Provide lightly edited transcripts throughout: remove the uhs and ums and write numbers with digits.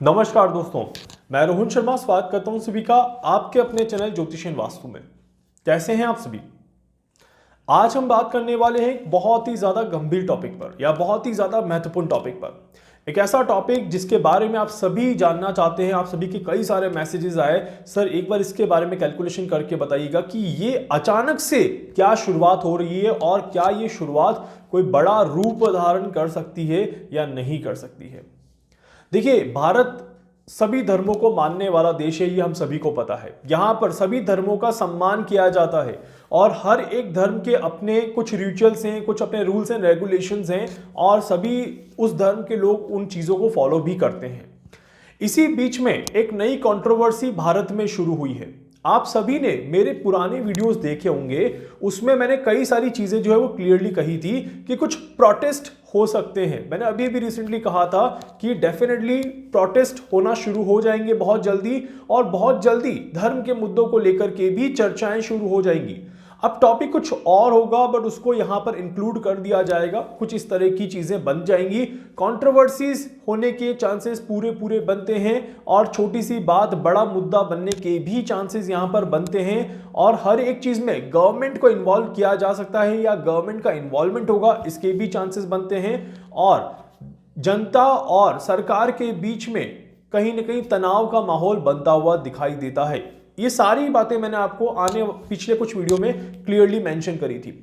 नमस्कार दोस्तों, मैं रोहन शर्मा स्वागत करता हूं सभी का आपके अपने चैनल ज्योतिषीय वास्तु में। कैसे हैं आप सभी? आज हम बात करने वाले हैं एक बहुत ही ज़्यादा गंभीर टॉपिक पर या बहुत ही ज़्यादा महत्वपूर्ण टॉपिक पर। एक ऐसा टॉपिक जिसके बारे में आप सभी जानना चाहते हैं। आप सभी के कई सारे मैसेजेस आए, सर एक बार इसके बारे में कैलकुलेशन करके बताइएगा कि ये अचानक से क्या शुरुआत हो रही है और क्या ये शुरुआत कोई बड़ा रूप धारण कर सकती है या नहीं कर सकती है। देखिए, भारत सभी धर्मों को मानने वाला देश है, ये हम सभी को पता है। यहाँ पर सभी धर्मों का सम्मान किया जाता है और हर एक धर्म के अपने कुछ रिचुअल्स हैं, कुछ अपने रूल्स एंड रेगुलेशंस हैं और सभी उस धर्म के लोग उन चीज़ों को फॉलो भी करते हैं। इसी बीच में एक नई कंट्रोवर्सी भारत में शुरू हुई है। आप सभी ने मेरे पुराने वीडियोस देखे होंगे, उसमें मैंने कई सारी चीजें जो है वो क्लियरली कही थी कि कुछ प्रोटेस्ट हो सकते हैं। मैंने अभी भी रिसेंटली कहा था कि डेफिनेटली प्रोटेस्ट होना शुरू हो जाएंगे बहुत जल्दी और बहुत जल्दी धर्म के मुद्दों को लेकर के भी चर्चाएं शुरू हो जाएंगी। अब टॉपिक कुछ और होगा बट उसको यहां पर इंक्लूड कर दिया जाएगा। कुछ इस तरह की चीजें बन जाएंगी, कंट्रोवर्सीज होने के चांसेस पूरे बनते हैं और छोटी सी बात बड़ा मुद्दा बनने के भी चांसेस यहां पर बनते हैं और हर एक चीज में गवर्नमेंट को इन्वॉल्व किया जा सकता है या गवर्नमेंट का इन्वॉल्वमेंट होगा, इसके भी चांसेस बनते हैं और जनता और सरकार के बीच में कहीं ना कहीं तनाव का माहौल बनता हुआ दिखाई देता है। ये सारी बातें मैंने आपको पिछले कुछ वीडियो में क्लियरली मेंशन करी थी।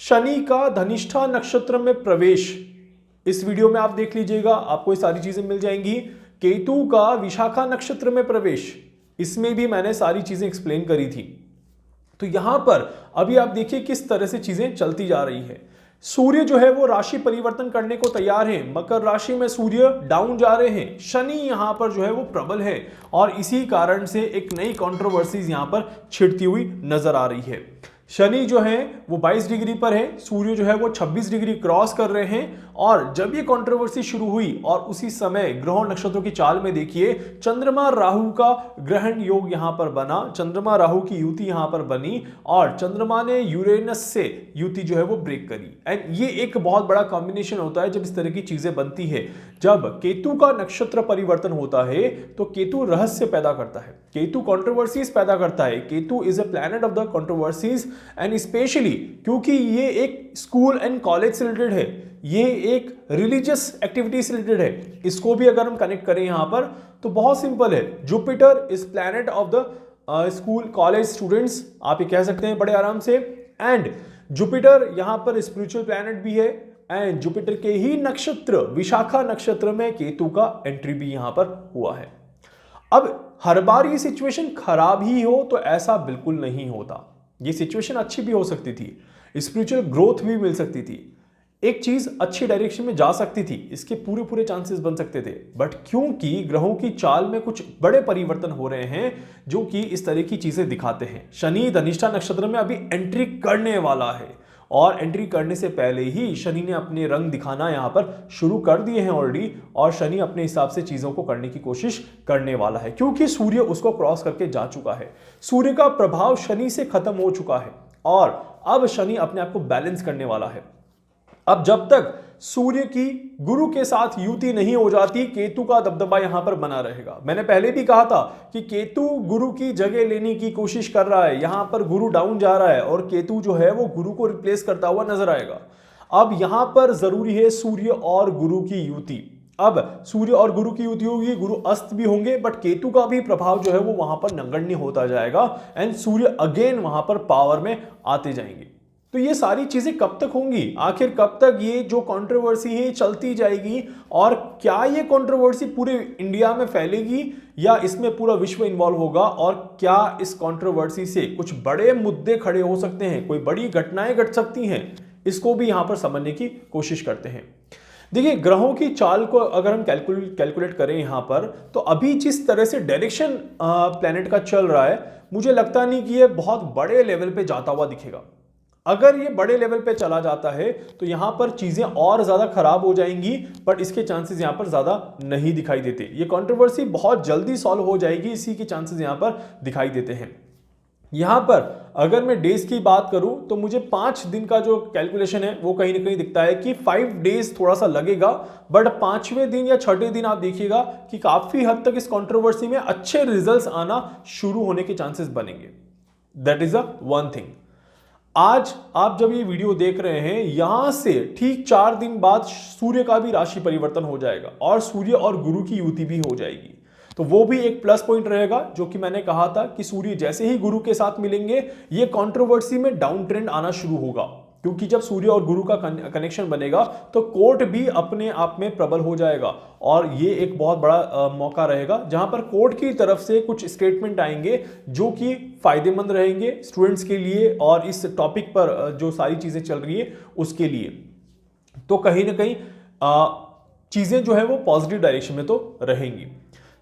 शनि का धनिष्ठा नक्षत्र में प्रवेश, इस वीडियो में आप देख लीजिएगा, आपको ये सारी चीजें मिल जाएंगी। केतु का विशाखा नक्षत्र में प्रवेश, इसमें भी मैंने सारी चीजें एक्सप्लेन करी थी। तो यहां पर अभी आप देखिए किस तरह से चीजें चलती जा रही है। सूर्य जो है वो राशि परिवर्तन करने को तैयार है। मकर राशि में सूर्य डाउन जा रहे हैं, शनि यहां पर जो है वो प्रबल है और इसी कारण से एक नई कंट्रोवर्सीज यहां पर छिड़ती हुई नजर आ रही है। शनि जो है वो 22 डिग्री पर है, सूर्य जो है वो 26 डिग्री क्रॉस कर रहे हैं और जब ये कंट्रोवर्सी शुरू हुई और उसी समय ग्रहों नक्षत्रों की चाल में देखिए, चंद्रमा राहु का ग्रहण योग यहां पर बना, चंद्रमा राहु की युति यहां पर बनी और चंद्रमा ने यूरेनस से युति जो है वो ब्रेक करी। एंड ये एक बहुत बड़ा कॉम्बिनेशन होता है जब इस तरह की चीजें बनती है। जब केतु का नक्षत्र परिवर्तन होता है तो केतु रहस्य पैदा करता है, केतु कंट्रोवर्सीज पैदा करता है। Ketu is a planet of the controversies and specially क्योंकि ये एक स्कूल एंड कॉलेज से रिलेटेड है, ये एक रिलीजियस एक्टिविटी से रिलेटेड है। इसको भी अगर हम कनेक्ट करें यहां पर तो बहुत सिंपल है। Jupiter is planet of the school college students, आप ये कह सकते हैं बड़े आराम से। एंड जुपिटर यहां पर स्पिरिचुअल प्लैनेट भी है एंड जुपिटर के ही नक्षत्र विशाखा नक्षत्र में केतु का एंट्री भी यहां पर हुआ है। अब हर बार ये सिचुएशन खराब ही हो तो ऐसा बिल्कुल नहीं होता, ये सिचुएशन अच्छी भी हो सकती थी, स्पिरिचुअल ग्रोथ भी मिल सकती थी, एक चीज अच्छी डायरेक्शन में जा सकती थी, इसके पूरे चांसेस बन सकते थे। बट क्योंकि ग्रहों की चाल में कुछ बड़े परिवर्तन हो रहे हैं जो कि इस तरह की चीजें दिखाते हैं। शनि धनिष्ठा नक्षत्र में अभी एंट्री करने वाला है और एंट्री करने से पहले ही शनि ने अपने रंग दिखाना यहां पर शुरू कर दिए हैं ऑलरेडी और शनि अपने हिसाब से चीजों को करने की कोशिश करने वाला है क्योंकि सूर्य उसको क्रॉस करके जा चुका है। सूर्य का प्रभाव शनि से खत्म हो चुका है और अब शनि अपने आप को बैलेंस करने वाला है। अब जब तक सूर्य की गुरु के साथ युति नहीं हो जाती, केतु का दबदबा यहां पर बना रहेगा। मैंने पहले भी कहा था कि केतु गुरु की जगह लेने की कोशिश कर रहा है, यहां पर गुरु डाउन जा रहा है और केतु जो है वो गुरु को रिप्लेस करता हुआ नजर आएगा। अब यहां पर जरूरी है सूर्य और गुरु की युति। अब सूर्य और गुरु की युति होगी, गुरु अस्त भी होंगे बट केतु का भी प्रभाव जो है वो वहां पर नगण्य होता जाएगा एंड सूर्य अगेन वहां पर पावर में आते जाएंगे। तो ये सारी चीजें कब तक होंगी, आखिर कब तक ये जो कंट्रोवर्सी है चलती जाएगी और क्या ये कंट्रोवर्सी पूरे इंडिया में फैलेगी या इसमें पूरा विश्व इन्वॉल्व होगा और क्या इस कंट्रोवर्सी से कुछ बड़े मुद्दे खड़े हो सकते हैं, कोई बड़ी घटनाएं घट सकती हैं, इसको भी यहां पर समझने की कोशिश करते हैं। देखिए, ग्रहों की चाल को अगर हम कैलकुलेट करें यहां पर तो अभी जिस तरह से डायरेक्शन प्लैनेट का चल रहा है, मुझे लगता नहीं कि ये बहुत बड़े लेवल पे जाता हुआ दिखेगा। अगर ये बड़े लेवल पे चला जाता है तो यहां पर चीजें और ज्यादा खराब हो जाएंगी बट इसके चांसेस यहां पर ज्यादा नहीं दिखाई देते। ये कंट्रोवर्सी बहुत जल्दी सॉल्व हो जाएगी, इसी के चांसेस यहां पर दिखाई देते हैं। यहां पर अगर मैं डेज की बात करूं तो मुझे 5 दिन का जो कैलकुलेशन है वो कहीं ना कहीं दिखता है कि 5 डेज थोड़ा सा लगेगा, बट 5वें दिन या 6ठे दिन आप देखिएगा कि काफी हद तक इस कंट्रोवर्सी में अच्छे रिजल्ट्स आना शुरू होने के चांसेस बनेंगे। That is a one thing. आज आप जब ये वीडियो देख रहे हैं, यहां से ठीक 4 दिन बाद सूर्य का भी राशि परिवर्तन हो जाएगा और सूर्य और गुरु की युति भी हो जाएगी। तो वो भी एक प्लस पॉइंट रहेगा, जो कि मैंने कहा था कि सूर्य जैसे ही गुरु के साथ मिलेंगे ये कंट्रोवर्सी में डाउन ट्रेंड आना शुरू होगा, क्योंकि जब सूर्य और गुरु का कनेक्शन बनेगा तो कोर्ट भी अपने आप में प्रबल हो जाएगा और ये एक बहुत बड़ा मौका रहेगा जहां पर कोर्ट की तरफ से कुछ स्टेटमेंट आएंगे जो कि फायदेमंद रहेंगे स्टूडेंट्स के लिए और इस टॉपिक पर जो सारी चीजें चल रही है उसके लिए। तो कहीं ना कहीं चीजें जो है वो पॉजिटिव डायरेक्शन में तो रहेंगी।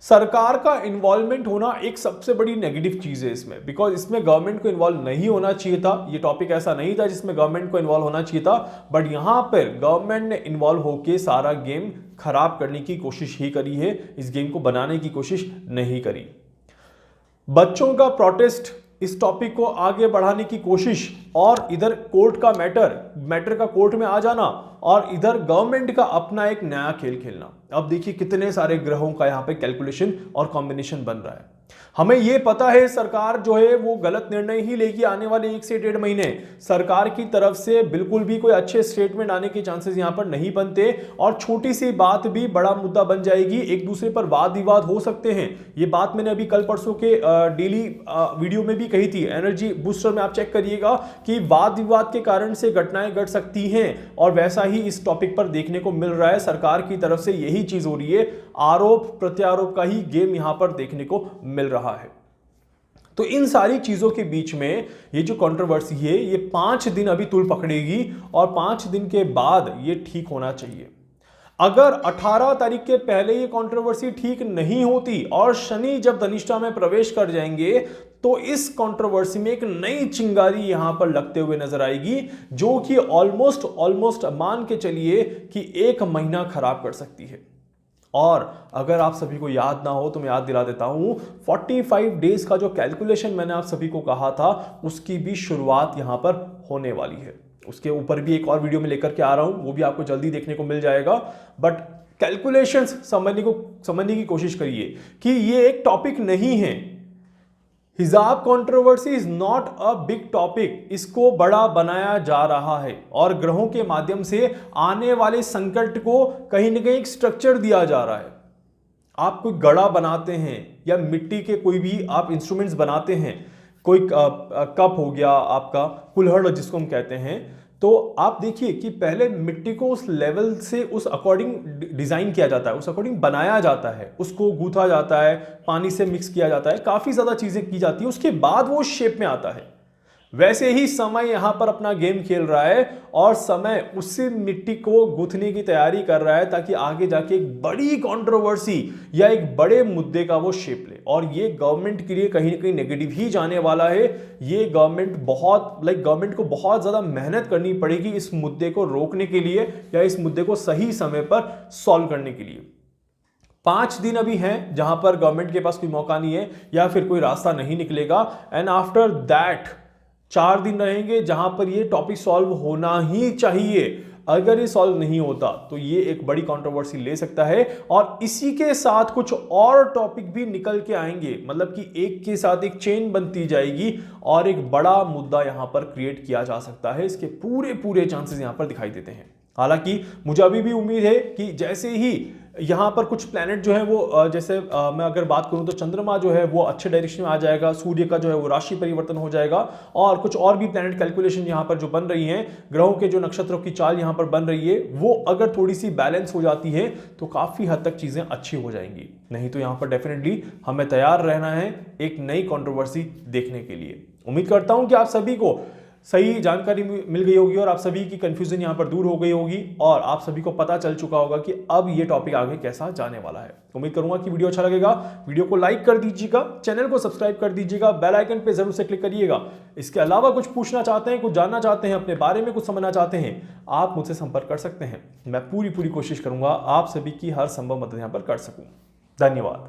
सरकार का इन्वॉल्वमेंट होना एक सबसे बड़ी नेगेटिव चीज है इसमें, बिकॉज इसमें गवर्नमेंट को इन्वॉल्व नहीं होना चाहिए था। ये टॉपिक ऐसा नहीं था जिसमें गवर्नमेंट को इन्वॉल्व होना चाहिए था, बट यहां पर गवर्नमेंट ने इन्वॉल्व होकर सारा गेम खराब करने की कोशिश ही करी है, इस गेम को बनाने की कोशिश नहीं करी। बच्चों का प्रोटेस्ट, इस टॉपिक को आगे बढ़ाने की कोशिश, और इधर कोर्ट का मैटर का कोर्ट में आ जाना, और इधर गवर्नमेंट का अपना एक नया खेल खेलना। अब देखिए कितने सारे ग्रहों का यहां पे कैलकुलेशन और कॉम्बिनेशन बन रहा है। हमें यह पता है सरकार जो है वो गलत निर्णय ही लेगी आने वाले 1 से 1.5 महीने। सरकार की तरफ से बिल्कुल भी कोई अच्छे स्टेटमेंट आने के चांसेस यहां पर नहीं बनते और छोटी सी बात भी बड़ा मुद्दा बन जाएगी, एक दूसरे पर वाद विवाद हो सकते हैं। ये बात मैंने अभी कल परसों के डेली वीडियो में भी कही थी, एनर्जी बूस्टर में आप चेक करिएगा कि वाद विवाद के कारण से घटनाएं घट सकती हैं, और वैसा ही इस टॉपिक पर देखने को मिल रहा है। सरकार की तरफ से यही चीज हो रही है, आरोप प्रत्यारोप का ही गेम यहां पर देखने को मिल रहा है। तो इन सारी चीजों के बीच में ये जो कंट्रोवर्सी है ये 5 दिन अभी तूल पकड़ेगी और 5 दिन के बाद ये ठीक होना चाहिए। अगर 18 तारीख के पहले ये कंट्रोवर्सी ठीक नहीं होती और शनि जब धनिष्ठा में प्रवेश कर जाएंगे तो इस कंट्रोवर्सी में एक नई चिंगारी यहां पर लगते हुए नजर आएगी, जो कि ऑलमोस्ट मान के चलिए कि 1 महीना खराब कर सकती है। और अगर आप सभी को याद ना हो तो मैं याद दिला देता हूं, 45 डेज का जो कैलकुलेशन मैंने आप सभी को कहा था उसकी भी शुरुआत यहां पर होने वाली है। उसके ऊपर भी एक और वीडियो में लेकर के आ रहा हूं, वो भी आपको जल्दी देखने को मिल जाएगा। बट कैलकुलेशंस समझने की कोशिश करिए कि ये एक टॉपिक नहीं है। हिजाब controversy is not a big topic, इसको बड़ा बनाया जा रहा है और ग्रहों के माध्यम से आने वाले संकट को कहीं ना कहीं एक स्ट्रक्चर दिया जा रहा है। आप कोई गड़ा बनाते हैं या मिट्टी के कोई भी आप इंस्ट्रूमेंट्स बनाते हैं, कोई कप हो गया आपका, कुल्हड़ जिसको हम कहते हैं, तो आप देखिए कि पहले मिट्टी को उस लेवल से उस अकॉर्डिंग डिजाइन किया जाता है, उस अकॉर्डिंग बनाया जाता है, उसको गूंथा जाता है, पानी से मिक्स किया जाता है, काफी ज्यादा चीजें की जाती है, उसके बाद वो शेप में आता है। वैसे ही समय यहां पर अपना गेम खेल रहा है और समय उसी मिट्टी को गूंथने की तैयारी कर रहा है ताकि आगे जाके एक बड़ी कंट्रोवर्सी या एक बड़े मुद्दे का वो शेप ले। और ये गवर्नमेंट के लिए कहीं ना कहीं नेगेटिव ही जाने वाला है। ये गवर्नमेंट को बहुत ज्यादा मेहनत करनी पड़ेगी इस मुद्दे को रोकने के लिए या इस मुद्दे को सही समय पर सॉल्व करने के लिए। 5 दिन अभी हैं जहां पर गवर्नमेंट के पास कोई मौका नहीं है या फिर कोई रास्ता नहीं निकलेगा, एंड आफ्टर दैट 4 दिन रहेंगे जहां पर ये टॉपिक सॉल्व होना ही चाहिए। अगर ये सॉल्व नहीं होता तो ये एक बड़ी कंट्रोवर्सी ले सकता है और इसी के साथ कुछ और टॉपिक भी निकल के आएंगे, मतलब कि एक के साथ एक चेन बनती जाएगी और एक बड़ा मुद्दा यहां पर क्रिएट किया जा सकता है। इसके पूरे चांसेस यहां पर दिखाई देते हैं। हालांकि मुझे अभी भी उम्मीद है कि जैसे ही यहां पर कुछ प्लैनेट जो है वो जैसे मैं अगर बात करूं तो चंद्रमा जो है वो अच्छे डायरेक्शन में आ जाएगा, सूर्य का जो है वो राशि परिवर्तन हो जाएगा और कुछ और भी प्लैनेट कैलकुलेशन यहां पर जो बन रही हैं, ग्रहों के जो नक्षत्रों की चाल यहां पर बन रही है वो अगर थोड़ी सी बैलेंस हो जाती है तो काफी हद तक चीजें अच्छी हो जाएंगी। नहीं तो यहां पर डेफिनेटली हमें तैयार रहना है एक नई कंट्रोवर्सी देखने के लिए। उम्मीद करता हूं कि आप सभी को सही जानकारी मिल गई होगी और आप सभी की कंफ्यूजन यहां पर दूर हो गई होगी और आप सभी को पता चल चुका होगा कि अब ये टॉपिक आगे कैसा जाने वाला है। उम्मीद करूंगा कि वीडियो अच्छा लगेगा। वीडियो को लाइक कर दीजिएगा, चैनल को सब्सक्राइब कर दीजिएगा, बेल आइकन पे जरूर से क्लिक करिएगा। इसके अलावा कुछ पूछना चाहते हैं, कुछ जानना चाहते हैं, अपने बारे में कुछ समझना चाहते हैं, आप मुझसे संपर्क कर सकते हैं। मैं पूरी कोशिश करूंगा आप सभी की हर संभव मदद यहां पर कर सकूं। धन्यवाद।